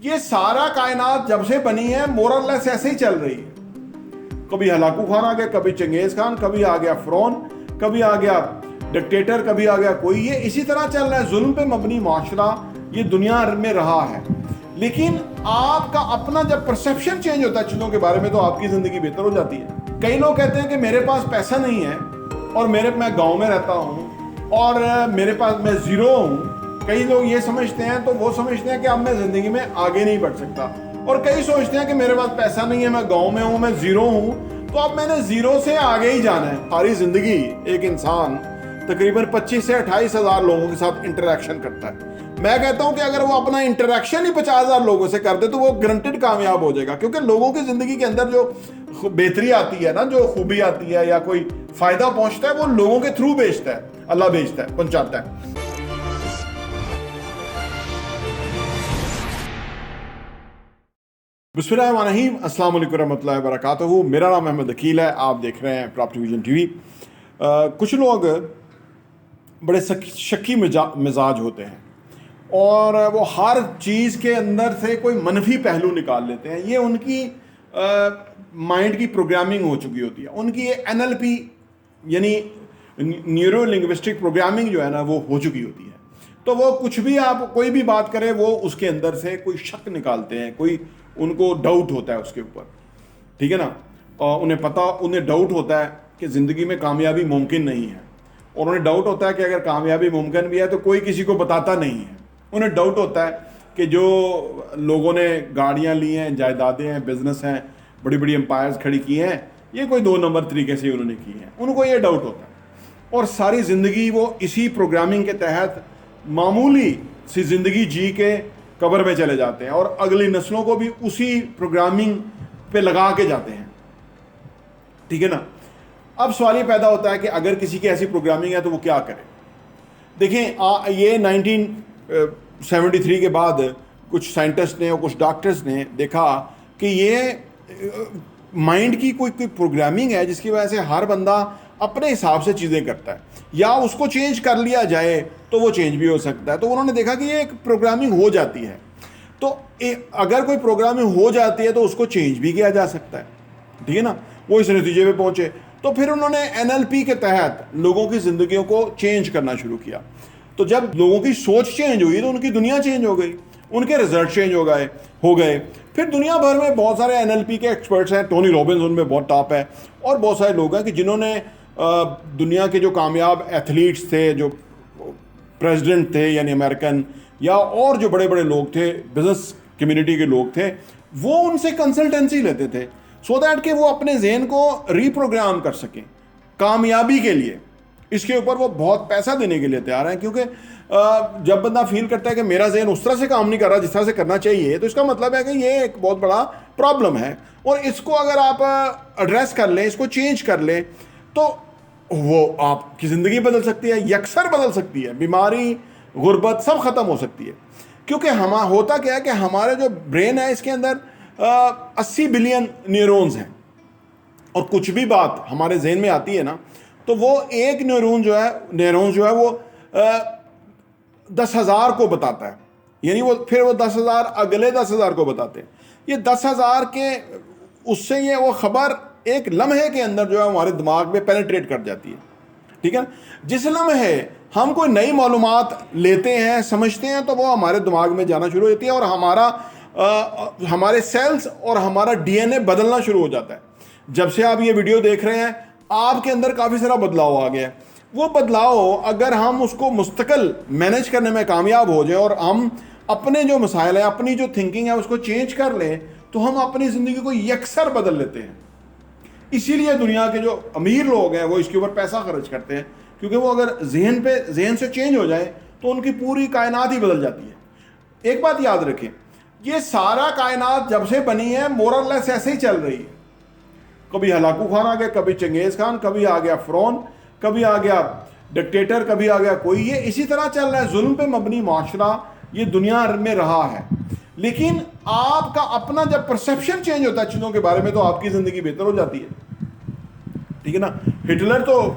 یہ سارا کائنات جب سے بنی ہے مور اور لیس ایسے ہی چل رہی ہے. کبھی ہلاکو خان آ گیا, کبھی چنگیز خان, کبھی آ گیا فرعون, کبھی آ گیا ڈکٹیٹر, کبھی آ گیا کوئی. یہ اسی طرح چل رہا ہے. ظلم پہ مبنی معاشرہ یہ دنیا میں رہا ہے. لیکن آپ کا اپنا جب پرسیپشن چینج ہوتا ہے چیزوں کے بارے میں تو آپ کی زندگی بہتر ہو جاتی ہے. کئی لوگ کہتے ہیں کہ میرے پاس پیسہ نہیں ہے اور میں گاؤں میں رہتا ہوں اور میرے پاس میں زیرو ہوں. کئی لوگ یہ سمجھتے ہیں تو وہ سمجھتے ہیں کہ اب میں زندگی میں آگے نہیں بڑھ سکتا, اور کئی سوچتے ہیں کہ میرے پاس پیسہ نہیں ہے, میں گاؤں میں ہوں, میں زیرو ہوں, تو اب میں نے زیرو سے آگے ہی جانا ہے. ساری زندگی ایک انسان تقریباً 25 سے 28 ہزار لوگوں کے ساتھ انٹریکشن کرتا ہے. میں کہتا ہوں کہ اگر وہ اپنا انٹریکشن ہی 50 ہزار لوگوں سے کر دے تو وہ گرنٹڈ کامیاب ہو جائے گا, کیونکہ لوگوں کی زندگی کے اندر جو بہتری آتی ہے نا, جو خوبی آتی ہے یا کوئی فائدہ پہنچتا ہے, وہ لوگوں کے تھرو بھیجتا ہے, اللہ بھیجتا ہے, پہنچاتا ہے. بسم اللہ الرحمن الرحیم. السلام علیکم ورحمۃ اللہ وبرکاتہ. میرا نام احمد عقیل ہے, آپ دیکھ رہے ہیں پراپرٹی ویژن ٹی وی. کچھ لوگ بڑے شکی مزاج ہوتے ہیں اور وہ ہر چیز کے اندر سے کوئی منفی پہلو نکال لیتے ہیں. یہ ان کی مائنڈ کی پروگرامنگ ہو چکی ہوتی ہے. ان کی یہ NLP یعنی نیورو لنگوسٹک پروگرامنگ جو ہے نا وہ ہو چکی ہوتی ہے. تو وہ کچھ بھی آپ کوئی بھی بات کریں وہ اس کے اندر سے کوئی شک نکالتے ہیں, کوئی ان کو ڈاؤٹ ہوتا ہے اس کے اوپر, ٹھیک ہے نا. اور انہیں ڈاؤٹ ہوتا ہے کہ زندگی میں کامیابی ممکن نہیں ہے, اور انہیں ڈاؤٹ ہوتا ہے کہ اگر کامیابی ممکن بھی ہے تو کوئی کسی کو بتاتا نہیں ہے. انہیں ڈاؤٹ ہوتا ہے کہ جو لوگوں نے گاڑیاں لی ہیں, جائیدادیں ہیں, بزنس ہیں, بڑی بڑی امپائرز کھڑی کی ہیں, یہ کوئی 2 نمبر طریقے سے انہوں نے کی ہیں. ان کو یہ ڈاؤٹ ہوتا ہے اور ساری زندگی وہ اسی پروگرامنگ کے تحت معمولی سی زندگی جی کے قبر میں چلے جاتے ہیں اور اگلی نسلوں کو بھی اسی پروگرامنگ پہ لگا کے جاتے ہیں, ٹھیک ہے نا. اب سوال یہ پیدا ہوتا ہے کہ اگر کسی کی ایسی پروگرامنگ ہے تو وہ کیا کرے. دیکھیں یہ 1973 کے بعد کچھ سائنٹسٹ نے اور کچھ ڈاکٹرز نے دیکھا کہ یہ مائنڈ کی کوئی پروگرامنگ ہے جس کی وجہ سے ہر بندہ اپنے حساب سے چیزیں کرتا ہے, یا اس کو چینج کر لیا جائے تو وہ چینج بھی ہو سکتا ہے. تو انہوں نے دیکھا کہ یہ ایک پروگرامنگ ہو جاتی ہے, تو اگر کوئی پروگرامنگ ہو جاتی ہے تو اس کو چینج بھی کیا جا سکتا ہے, ٹھیک ہے نا. وہ اس نتیجے پہ پہنچے تو پھر انہوں نے NLP کے تحت لوگوں کی زندگیوں کو چینج کرنا شروع کیا. تو جب لوگوں کی سوچ چینج ہوئی تو ان کی دنیا چینج ہو گئی, ان کے رزلٹ چینج ہو گئے. پھر دنیا بھر میں بہت سارے NLP کے ایکسپرٹس ہیں, ٹونی رابنز ان میں بہت ٹاپ ہے, اور بہت سارے لوگ ہیں کہ جنہوں نے دنیا کے جو کامیاب ایتھلیٹس تھے, جو پریزیڈنٹ تھے یعنی امریکن, یا اور جو بڑے بڑے لوگ تھے, بزنس کمیونٹی کے لوگ تھے, وہ ان سے کنسلٹنسی لیتے تھے سو دیٹ کہ وہ اپنے ذہن کو ری پروگرام کر سکیں کامیابی کے لیے. اس کے اوپر وہ بہت پیسہ دینے کے لیے تیار ہیں, کیونکہ جب بندہ فیل کرتا ہے کہ میرا ذہن اس طرح سے کام نہیں کر رہا جس طرح سے کرنا چاہیے, تو اس کا مطلب ہے کہ یہ ایک بہت بڑا پرابلم ہے, اور اس کو اگر آپ ایڈریس کر لیں, اس کو چینج کر لیں, تو وہ آپ کی زندگی بدل سکتی ہے, یکسر بدل سکتی ہے. بیماری, غربت سب ختم ہو سکتی ہے. کیونکہ ہوتا کیا ہے کہ ہمارے جو برین ہے اس کے اندر 80 بلین نیورونز ہیں, اور کچھ بھی بات ہمارے ذہن میں آتی ہے نا تو وہ ایک نیورون جو ہے وہ 10,000 کو بتاتا ہے, یعنی پھر وہ 10,000 اگلے 10,000 کو بتاتے ہیں. یہ 10,000 کے اس سے یہ وہ خبر ایک لمحے کے اندر جو ہے ہمارے دماغ میں پینیٹریٹ کر جاتی ہے, ٹھیک ہے. جس لمحے ہم کوئی نئی معلومات لیتے ہیں, سمجھتے ہیں, تو وہ ہمارے دماغ میں جانا شروع ہوتی ہے اور ہمارے سیلز اور ہمارا DNA بدلنا شروع ہو جاتا ہے. جب سے آپ یہ ویڈیو دیکھ رہے ہیں آپ کے اندر کافی سارا بدلاؤ آ گیا ہے. وہ بدلاؤ اگر ہم اس کو مستقل مینیج کرنے میں کامیاب ہو جائیں اور ہم اپنے جو مسائل ہیں, اپنی جو تھنکنگ ہے اس کو چینج کر لیں, تو ہم اپنی زندگی کو یکسر بدل لیتے ہیں. اسی لیے دنیا کے جو امیر لوگ ہیں وہ اس کے اوپر پیسہ خرچ کرتے ہیں, کیونکہ وہ اگر ذہن سے چینج ہو جائے تو ان کی پوری کائنات ہی بدل جاتی ہے. ایک بات یاد رکھیں, یہ سارا کائنات جب سے بنی ہے مور اور لیس ایسے ہی چل رہی ہے. کبھی ہلاکو خان آ گیا, کبھی چنگیز خان, کبھی آ گیا فرعون, کبھی آ گیا ڈکٹیٹر, کبھی آ گیا کوئی. یہ اسی طرح چل رہا ہے. ظلم پہ مبنی معاشرہ یہ دنیا میں رہا ہے. لیکن آپ کا اپنا جب پرسیپشن چینج ہوتا ہے چیزوں کے بارے میں تو آپ کی زندگی بہتر ہو جاتی ہے, ٹھیک ہے نا. ہٹلر تو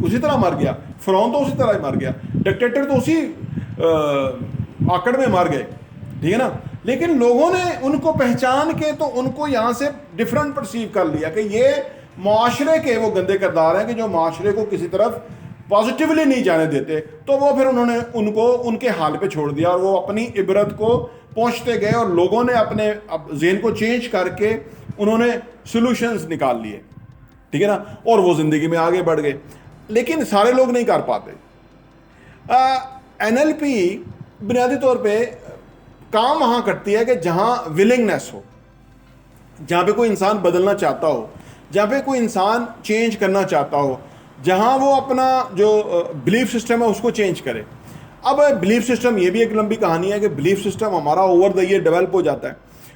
اسی طرح مر گیا, فرعون تو اسی طرح ہی مر گیا, ڈکٹیٹر تو اسی آکڑ میں مر گئے, ٹھیک ہے نا. لیکن لوگوں نے ان کو پہچان کے تو ان کو یہاں سے ڈفرنٹ پرسیو کر لیا کہ یہ معاشرے کے وہ گندے کردار ہیں کہ جو معاشرے کو کسی طرف پازیٹیولی نہیں جانے دیتے. تو وہ پھر انہوں نے ان کو ان کے حال پہ چھوڑ دیا اور وہ اپنی عبرت کو پہنچتے گئے اور لوگوں نے اپنے ذہن کو چینج کر کے انہوں نے سولوشنز نکال لیے, ٹھیک ہے نا, اور وہ زندگی میں آگے بڑھ گئے. لیکن سارے لوگ نہیں کر پاتے. NLP بنیادی طور پہ کام وہاں کرتی ہے کہ جہاں ولنگنیس ہو, جہاں پہ کوئی انسان بدلنا چاہتا ہو, جہاں پہ کوئی انسان چینج کرنا چاہتا ہو, جہاں وہ اپنا جو بلیف سسٹم ہے اس کو چینج کرے. اب بلیف سسٹم یہ بھی ایک لمبی کہانی ہے کہ بلیف سسٹم ہمارا اوور دا ایئر ڈیولپ ہو جاتا ہے,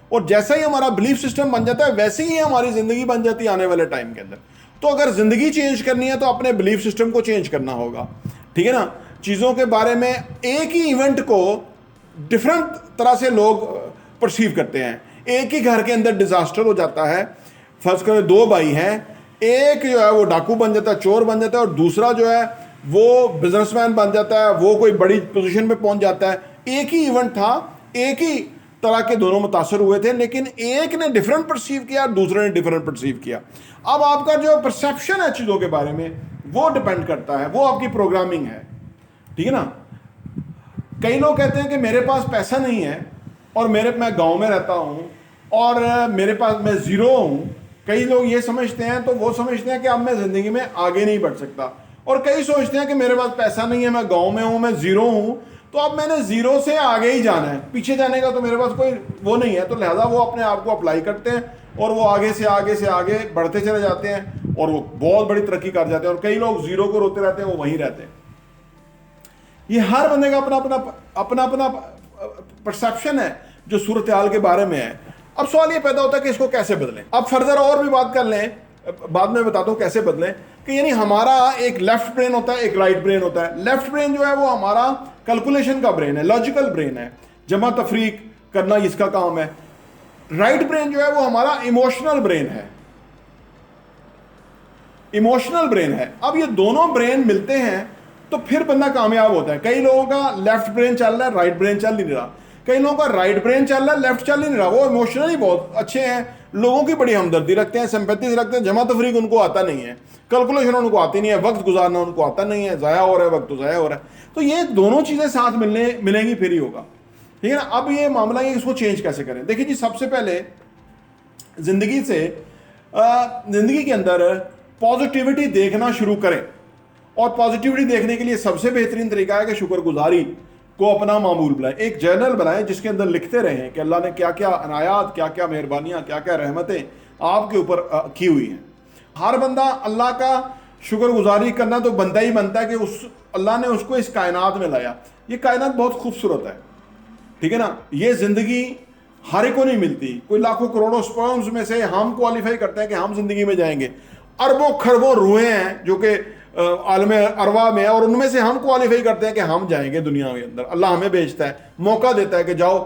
اور جیسا ہی ہمارا بلیف سسٹم بن جاتا ہے ویسے ہی ہماری زندگی بن جاتی ہے آنے والے ٹائم کے اندر. تو اگر زندگی چینج کرنی ہے تو اپنے بلیف سسٹم کو چینج کرنا ہوگا, ٹھیک ہے نا. چیزوں کے بارے میں ایک ہی ایونٹ کو ڈفرنٹ طرح سے لوگ پرسیو کرتے ہیں. ایک ہی گھر کے اندر ڈیزاسٹر ہو جاتا ہے, فرض کریں 2 بھائی ہیں, ایک جو ہے وہ ڈاکو بن جاتا ہے, چور بن جاتا ہے, اور دوسرا جو ہے وہ بزنس مین بن جاتا ہے, وہ کوئی بڑی پوزیشن پہ پہنچ جاتا ہے. ایک ہی ایونٹ تھا, ایک ہی طرح کے دونوں متاثر ہوئے تھے, لیکن ایک نے ڈفرنٹ پرسیو کیا, دوسرے نے ڈفرنٹ پرسیو کیا. اب آپ کا جو پرسیپشن ہے چیزوں کے بارے میں وہ ڈپینڈ کرتا ہے, وہ آپ کی پروگرامنگ ہے, ٹھیک ہے نا. کئی لوگ کہتے ہیں کہ میرے پاس پیسہ نہیں ہے اور میں گاؤں میں رہتا ہوں اور میرے پاس میں زیرو ہوں. کئی لوگ یہ سمجھتے ہیں, تو وہ سمجھتے ہیں کہ اب میں زندگی میں آگے نہیں بڑھ سکتا. اور کئی سوچتے ہیں کہ میرے پاس پیسہ نہیں ہے, میں گاؤں میں ہوں, میں زیرو ہوں, تو اب میں نے زیرو سے آگے ہی جانا ہے, پیچھے جانے کا تو میرے پاس کوئی وہ نہیں ہے. تو لہٰذا وہ اپنے آپ کو اپلائی کرتے ہیں اور وہ آگے سے آگے بڑھتے چلے جاتے ہیں اور وہ بہت بڑی ترقی کر جاتے ہیں. اور کئی لوگ زیرو کو روتے رہتے ہیں, وہ وہیں رہتے ہیں. یہ ہر بندے کا اپنا پرسیپشن ہے جو صورتحال کے بارے میں ہے. اب سوال یہ پیدا ہوتا ہے کہ اس کو کیسے بدلیں. اب فردر اور بھی بات کر لیں, بعد میں بتاتا ہوں کیسے بدلیں. کہ یعنی ہمارا ایک لیفٹ برین ہوتا ہے, ایک رائٹ برین ہوتا ہے. لیفٹ برین جو ہے وہ ہمارا کیلکولیشن کا برین ہے, لاجیکل برین ہے, جمع تفریق کرنا اس کا کام ہے. رائٹ برین جو ہے وہ ہمارا ایموشنل برین ہے, ایموشنل برین ہے. اب یہ دونوں برین ملتے ہیں تو پھر بندہ کامیاب ہوتا ہے. کئی لوگوں کا لیفٹ برین چل رہا ہے, رائٹ برین چل نہیں رہا. کئی لوگوں کا رائٹ برین چل رہا ہے, لیفٹ چل نہیں رہا. وہ ایموشنلی بہت اچھے ہیں, لوگوں کی بڑی ہمدردی رکھتے ہیں, سمپیتھی رکھتے ہیں, جمع تفریق ان کو آتا نہیں ہے, کیلکولیشن ان کو آتی نہیں ہے, وقت گزارنا ان کو آتا نہیں ہے, ضائع ہو رہا ہے وقت, تو ضائع ہو رہا ہے. تو یہ دونوں چیزیں ساتھ ملیں گی پھر ہی ہوگا, ٹھیک ہے نا. اب یہ معاملہ یہ اس کو چینج کیسے کریں. دیکھیں جی, سب سے پہلے زندگی کے اندر پازیٹیوٹی دیکھنا شروع کریں. اور پازیٹیوٹی دیکھنے کے لیے سب سے بہترین طریقہ ہے کہ شکر گزاری کو اپنا معمول بنائیں. ایک جرنل بنائیں جس کے اندر لکھتے رہیں کہ اللہ نے کیا کیا عنایات, کیا کیا مہربانیاں, کیا کیا رحمتیں آپ کے اوپر کی ہوئی ہیں. ہر بندہ اللہ کا شکر گزاری کرنا تو بنتا ہی بنتا ہے کہ اللہ نے اس کو اس کائنات میں لایا. یہ کائنات بہت خوبصورت ہے, ٹھیک ہے نا. یہ زندگی ہر ایک کو نہیں ملتی. کوئی لاکھوں کروڑوں سپرمز میں سے ہم کوالیفائی کرتے ہیں کہ ہم زندگی میں جائیں گے. اربوں خربوں روحیں ہیں جو کہ عالم ارواح میں ہے, اور ان میں سے ہم کوالیفائی کرتے ہیں کہ ہم جائیں گے دنیا کے اندر. اللہ ہمیں بھیجتا ہے, موقع دیتا ہے کہ جاؤ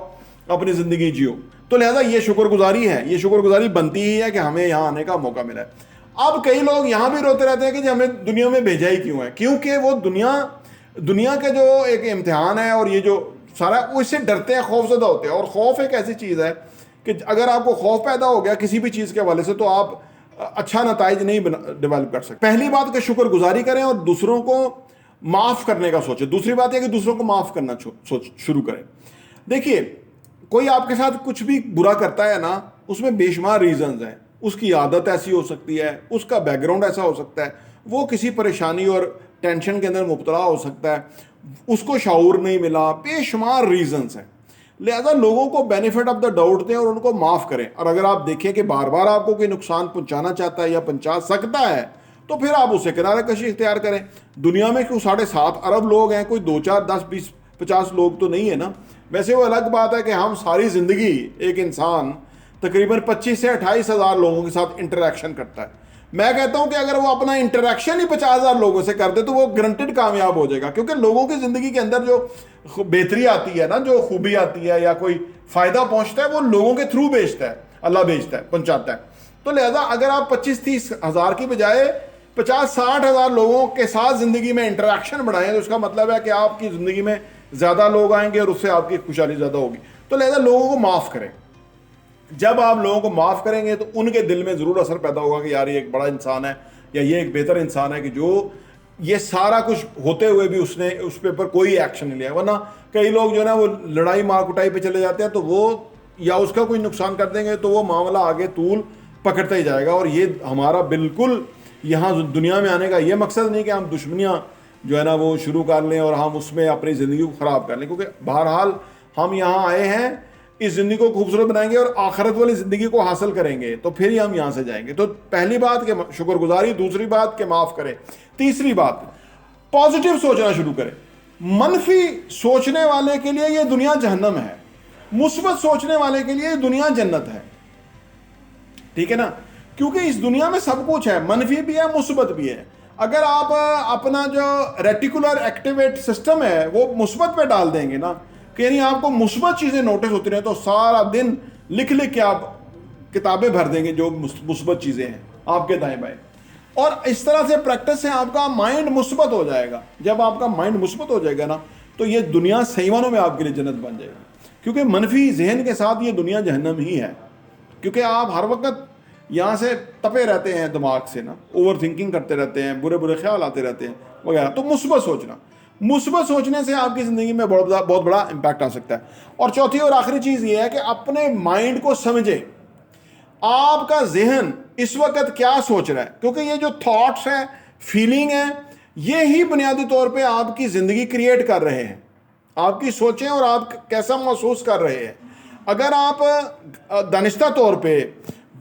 اپنی زندگی جیو. تو لہذا یہ شکر گزاری ہے, یہ شکر گزاری بنتی ہی ہے کہ ہمیں یہاں آنے کا موقع ملا ہے. اب کئی لوگ یہاں بھی روتے رہتے ہیں کہ ہمیں دنیا میں بھیجا ہی کیوں ہے. کیونکہ وہ دنیا کا جو ایک امتحان ہے اور یہ جو سارا, وہ اس سے ڈرتے ہیں, خوف زدہ ہوتے ہیں. اور خوف ایک ایسی چیز ہے کہ اگر آپ کو خوف پیدا ہو گیا کسی بھی چیز کے حوالے سے تو آپ اچھا نتائج نہیں ڈیولپ کر سکتے. پہلی بات کہ شکر گزاری کریں اور دوسروں کو معاف کرنے کا سوچیں. دوسری بات یہ کہ دوسروں کو معاف کرنا شروع کریں. دیکھیے, کوئی آپ کے ساتھ کچھ بھی برا کرتا ہے نا, اس میں بے شمار ریزنز ہیں. اس کی عادت ایسی ہو سکتی ہے, اس کا بیک گراؤنڈ ایسا ہو سکتا ہے, وہ کسی پریشانی اور ٹینشن کے اندر مبتلا ہو سکتا ہے, اس کو شعور نہیں ملا, بے شمار ریزنز ہیں. لہذا لوگوں کو بینیفٹ آف دا ڈاؤٹ دیں اور ان کو معاف کریں. اور اگر آپ دیکھیں کہ بار بار آپ کو کوئی نقصان پہنچانا چاہتا ہے یا پہنچا سکتا ہے تو پھر آپ اسے کنارہ کشی اختیار کریں. دنیا میں کوئی 7.5 ارب لوگ ہیں, کوئی 2 4 10 20 50 لوگ تو نہیں ہے نا. ویسے وہ الگ بات ہے کہ ہم ساری زندگی ایک انسان تقریباً 25 سے 28 ہزار لوگوں کے ساتھ انٹریکشن کرتا ہے. میں کہتا ہوں کہ اگر وہ اپنا انٹریکشن ہی 50,000 لوگوں سے کر دے تو وہ گرنٹڈ کامیاب ہو جائے گا. کیونکہ لوگوں کی زندگی کے اندر جو بہتری آتی ہے نا, جو خوبی آتی ہے یا کوئی فائدہ پہنچتا ہے, وہ لوگوں کے تھرو بھیجتا ہے, اللہ بھیجتا ہے, پہنچاتا ہے. تو لہذا اگر آپ 25-30 ہزار کی بجائے 50-60 ہزار لوگوں کے ساتھ زندگی میں انٹریکشن بڑھائیں تو اس کا مطلب ہے کہ آپ کی زندگی میں زیادہ لوگ آئیں گے اور اس سے آپ کی خوشحالی زیادہ ہوگی. تو لہذا لوگوں کو معاف کریں. جب آپ لوگوں کو معاف کریں گے تو ان کے دل میں ضرور اثر پیدا ہوگا کہ یار یہ ایک بڑا انسان ہے یا یہ ایک بہتر انسان ہے کہ جو یہ سارا کچھ ہوتے ہوئے بھی اس نے اس پہ پر کوئی ایکشن نہیں لیا. ورنہ کئی لوگ جو ہے نا وہ لڑائی مار کٹائی پہ چلے جاتے ہیں تو وہ یا اس کا کوئی نقصان کر دیں گے تو وہ معاملہ آگے طول پکڑتا ہی جائے گا. اور یہ ہمارا بالکل یہاں دنیا میں آنے کا یہ مقصد نہیں کہ ہم دشمنیاں جو ہے نا وہ شروع کر لیں اور ہم اس میں اپنی زندگی کو خراب کر لیں, کیونکہ بہرحال ہم یہاں آئے ہیں اس زندگی کو خوبصورت بنائیں گے اور آخرت والی زندگی کو حاصل کریں گے تو پھر ہی ہم یہاں سے جائیں گے. تو پہلی بات کہ شکر گزاری, دوسری بات کہ معاف کریں, تیسری بات پازیٹیو سوچنا شروع کریں. منفی سوچنے والے کے لیے یہ دنیا جہنم ہے, مثبت سوچنے والے کے لیے یہ دنیا جنت ہے. ٹھیک ہے نا, کیونکہ اس دنیا میں سب کچھ ہے, منفی بھی ہے مثبت بھی ہے. اگر آپ اپنا جو ریٹیکولر ایکٹیویٹ سسٹم ہے وہ مثبت پہ ڈال دیں گے نا, کہ یعنی آپ کو مثبت چیزیں نوٹس ہوتی رہیں تو سارا دن لکھ لکھ کے آپ کتابیں بھر دیں گے جو مثبت چیزیں ہیں آپ کے دائیں بائیں. اور اس طرح سے پریکٹس سے آپ کا مائنڈ مثبت ہو جائے گا. جب آپ کا مائنڈ مثبت ہو جائے گا نا تو یہ دنیا صحیح معنوں میں آپ کے لیے جنت بن جائے گی. کیونکہ منفی ذہن کے ساتھ یہ دنیا جہنم ہی ہے, کیونکہ آپ ہر وقت یہاں سے تپے رہتے ہیں دماغ سے نا, اوور تھنکنگ کرتے رہتے ہیں, برے برے خیال آتے رہتے ہیں وغیرہ. تو مثبت سوچنے سے آپ کی زندگی میں بہت بڑا امپیکٹ آ سکتا ہے. اور چوتھی اور آخری چیز یہ ہے کہ اپنے مائنڈ کو سمجھیں, آپ کا ذہن اس وقت کیا سوچ رہا ہے, کیونکہ یہ جو تھاٹس ہیں, فیلنگ ہیں, یہ ہی بنیادی طور پہ آپ کی زندگی کریٹ کر رہے ہیں. آپ کی سوچیں اور آپ کیسا محسوس کر رہے ہیں. اگر آپ دانستہ طور پہ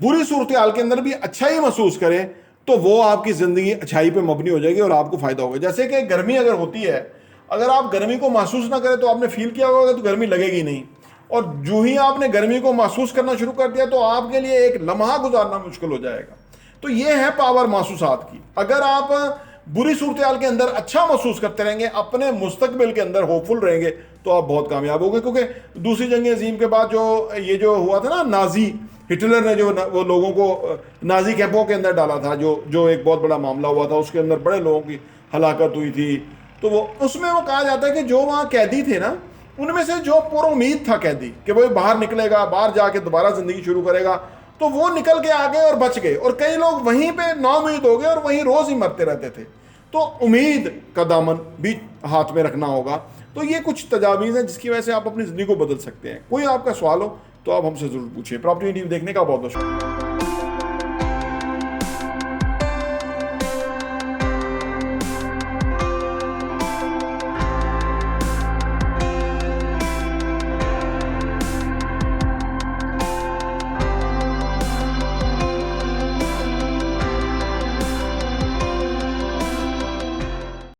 بری صورتحال کے اندر بھی اچھائی محسوس کریں تو وہ آپ کی زندگی اچھائی پہ مبنی ہو جائے گی اور آپ کو فائدہ ہوگا. جیسے کہ گرمی اگر ہوتی ہے, اگر آپ گرمی کو محسوس نہ کریں تو آپ نے فیل کیا ہوگا تو گرمی لگے گی نہیں, اور جو ہی آپ نے گرمی کو محسوس کرنا شروع کر دیا تو آپ کے لیے ایک لمحہ گزارنا مشکل ہو جائے گا. تو یہ ہے پاور محسوسات کی. اگر آپ بری صورتحال کے اندر اچھا محسوس کرتے رہیں گے, اپنے مستقبل کے اندر ہوپ فل رہیں گے تو آپ بہت کامیاب ہوں گے. کیونکہ دوسری جنگ عظیم کے بعد جو ہوا تھا نا, نازی ہٹلر نے جو وہ لوگوں کو نازی کیمپوں کے اندر ڈالا تھا, جو ایک بہت بڑا معاملہ ہوا تھا, اس کے اندر بڑے لوگوں کی ہلاکت ہوئی تھی. تو وہ اس میں وہ کہا جاتا ہے کہ جو وہاں قیدی تھے نا, ان میں سے جو پر امید تھا قیدی کہ وہ باہر نکلے گا, باہر جا کے دوبارہ زندگی شروع کرے گا, تو وہ نکل کے آ گئے اور بچ گئے. اور کئی لوگ وہیں پہ نا امید ہو گئے اور وہیں روز ہی مرتے رہتے تھے. تو امید کا دامن بھی ہاتھ میں رکھنا ہوگا. تو یہ کچھ تجاویز ہیں جس کی وجہ سے آپ اپنی زندگی کو بدل سکتے ہیں. کوئی آپ کا سوال ہو تو آپ ہم سے ضرور پوچھیں. پراپرٹی ٹی وی دیکھنے کا بہت بہت شکریہ.